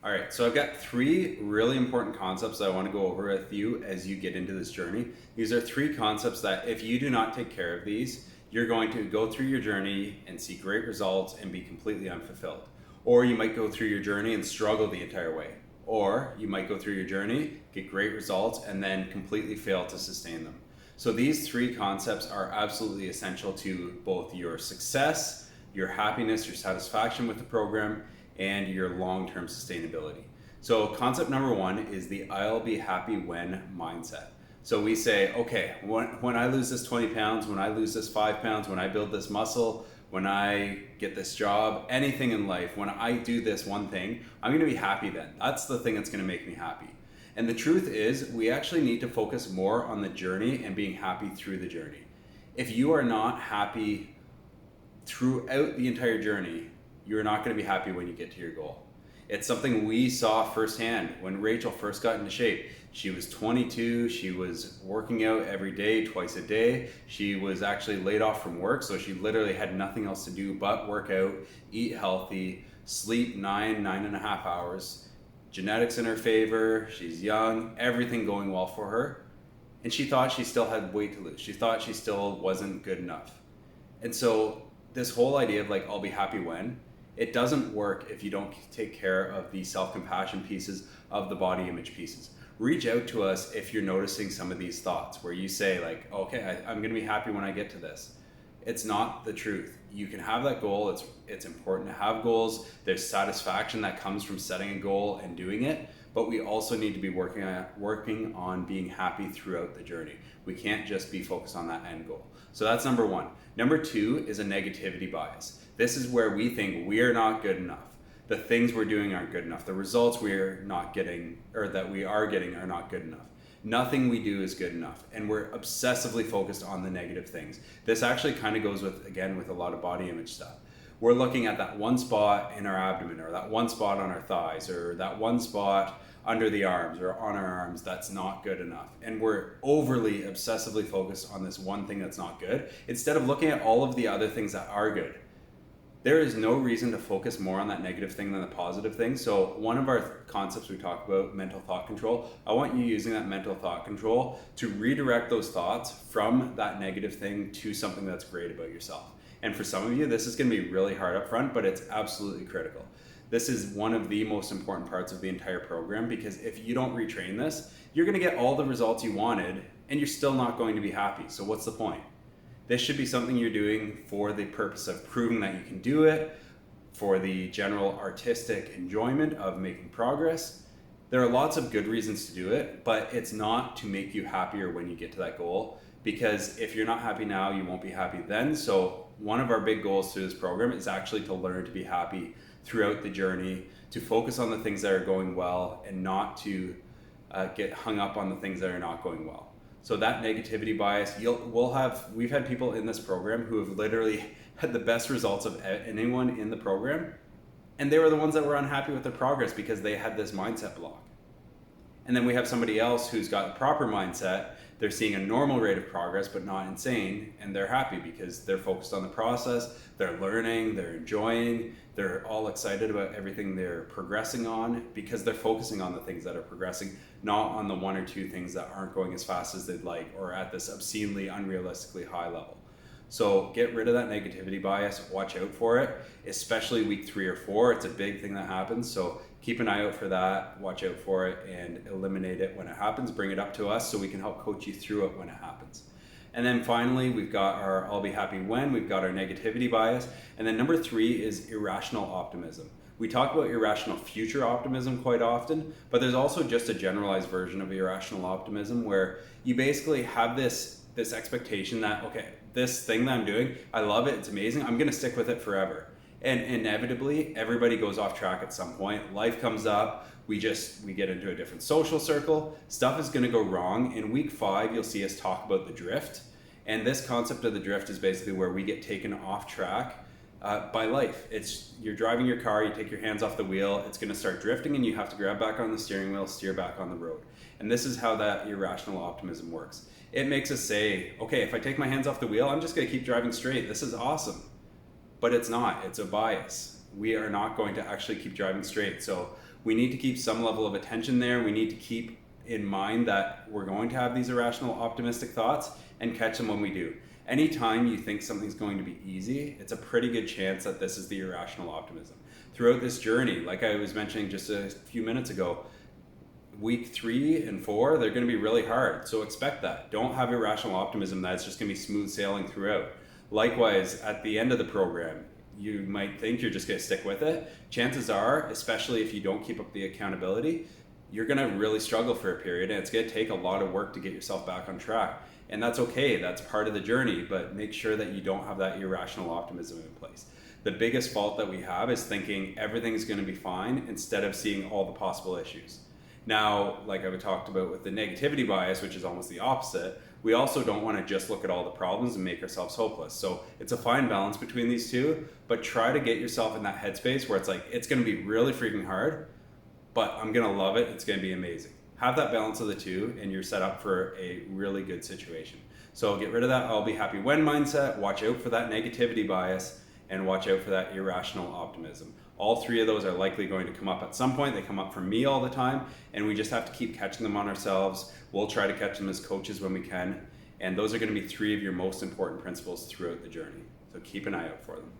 All right, so I've got three really important concepts that I want to go over with you as you get into this journey. These are three concepts that if you do not take care of these, you're going to go through your journey and see great results and be completely unfulfilled. Or you might go through your journey and struggle the entire way. Or you might go through your journey, get great results, and then completely fail to sustain them. So these three concepts are absolutely essential to both your success, your happiness, your satisfaction with the program, and your long-term sustainability. So concept number one is the I'll be happy when mindset. So we say, okay, when I lose this 20 pounds, when I lose this 5 pounds, when I build this muscle, when I get this job, anything in life, when I do this one thing, I'm gonna be happy then. That's the thing that's gonna make me happy. And the truth is, we actually need to focus more on the journey and being happy through the journey. If you are not happy throughout the entire journey, you're not going to be happy when you get to your goal. It's something we saw firsthand when Rachel first got into shape. She was 22, she was working out every day, twice a day. She was actually laid off from work, so she literally had nothing else to do but work out, eat healthy, sleep 9.5 hours. Genetics in her favor, she's young, everything going well for her. And she thought she still had weight to lose. She thought she still wasn't good enough. And so this whole idea of like, I'll be happy when, it doesn't work if you don't take care of the self-compassion pieces of the body image pieces. Reach out to us if you're noticing some of these thoughts where you say like, okay, I'm gonna be happy when I get to this. It's not the truth. You can have that goal. It's important to have goals. There's satisfaction that comes from setting a goal and doing it, but we also need to be working on being happy throughout the journey. We can't just be focused on that end goal. So that's number one. Number two is a negativity bias. This is where we think we're not good enough. The things we're doing aren't good enough. The results we're not getting, or that we are getting, are not good enough. Nothing we do is good enough, and we're obsessively focused on the negative things. This actually kind of goes with a lot of body image stuff. We're looking at that one spot in our abdomen, or that one spot on our thighs, or that one spot under the arms or on our arms that's not good enough. And we're overly obsessively focused on this one thing that's not good, instead of looking at all of the other things that are good. There is no reason to focus more on that negative thing than the positive thing. So one of our concepts we talk about, mental thought control, I want you using that mental thought control to redirect those thoughts from that negative thing to something that's great about yourself. And for some of you, this is going to be really hard up front, but it's absolutely critical. This is one of the most important parts of the entire program, because if you don't retrain this, you're going to get all the results you wanted and you're still not going to be happy. So what's the point? This should be something you're doing for the purpose of proving that you can do it, for the general artistic enjoyment of making progress. There are lots of good reasons to do it, but it's not to make you happier when you get to that goal, because if you're not happy now, you won't be happy then. So one of our big goals through this program is actually to learn to be happy throughout the journey, to focus on the things that are going well and not to get hung up on the things that are not going well. So that negativity bias, we've had people in this program who have literally had the best results of anyone in the program, and they were the ones that were unhappy with their progress because they had this mindset block. And then we have somebody else who's got the proper mindset. They're seeing a normal rate of progress, but not insane, and they're happy because they're focused on the process, they're learning, they're enjoying, they're all excited about everything they're progressing on because they're focusing on the things that are progressing, not on the one or two things that aren't going as fast as they'd like or at this obscenely, unrealistically high level. So get rid of that negativity bias, watch out for it, especially week 3 or 4. It's a big thing that happens. So keep an eye out for that, watch out for it, and eliminate it when it happens. Bring it up to us so we can help coach you through it when it happens. And then finally, we've got our I'll be happy when, we've got our negativity bias. And then number 3 is irrational optimism. We talk about irrational future optimism quite often, but there's also just a generalized version of irrational optimism where you basically have this expectation that, okay, this thing that I'm doing, I love it, it's amazing, I'm gonna stick with it forever. And inevitably, everybody goes off track at some point. Life comes up, we get into a different social circle, stuff is gonna go wrong. In week 5, you'll see us talk about the drift. And this concept of the drift is basically where we get taken off track by life. You're driving your car, you take your hands off the wheel, it's gonna start drifting and you have to grab back on the steering wheel, steer back on the road. And this is how that irrational optimism works. It makes us say, okay, if I take my hands off the wheel, I'm just gonna keep driving straight. This is awesome. But it's not, it's a bias. we are not going to actually keep driving straight. So we need to keep some level of attention there. We need to keep in mind that we're going to have these irrational optimistic thoughts and catch them when we do. Anytime you think something's going to be easy, it's a pretty good chance that this is the irrational optimism. Throughout this journey, like I was mentioning just a few minutes ago, week 3 and 4, they're going to be really hard. So expect that. Don't have irrational optimism that it's just going to be smooth sailing throughout. Likewise, at the end of the program, you might think you're just going to stick with it. Chances are, especially if you don't keep up the accountability, you're going to really struggle for a period, and it's going to take a lot of work to get yourself back on track. And that's okay. That's part of the journey, but make sure that you don't have that irrational optimism in place. The biggest fault that we have is thinking everything's going to be fine instead of seeing all the possible issues. Now, like I talked about with the negativity bias, which is almost the opposite, we also don't want to just look at all the problems and make ourselves hopeless. So it's a fine balance between these two, but try to get yourself in that headspace where it's like, it's going to be really freaking hard, but I'm going to love it. It's going to be amazing. Have that balance of the two, and you're set up for a really good situation. So get rid of that I'll be happy when mindset, watch out for that negativity bias, and watch out for that irrational optimism. All 3 of those are likely going to come up at some point. They come up for me all the time, and we just have to keep catching them on ourselves. We'll try to catch them as coaches when we can, and those are going to be 3 of your most important principles throughout the journey. So keep an eye out for them.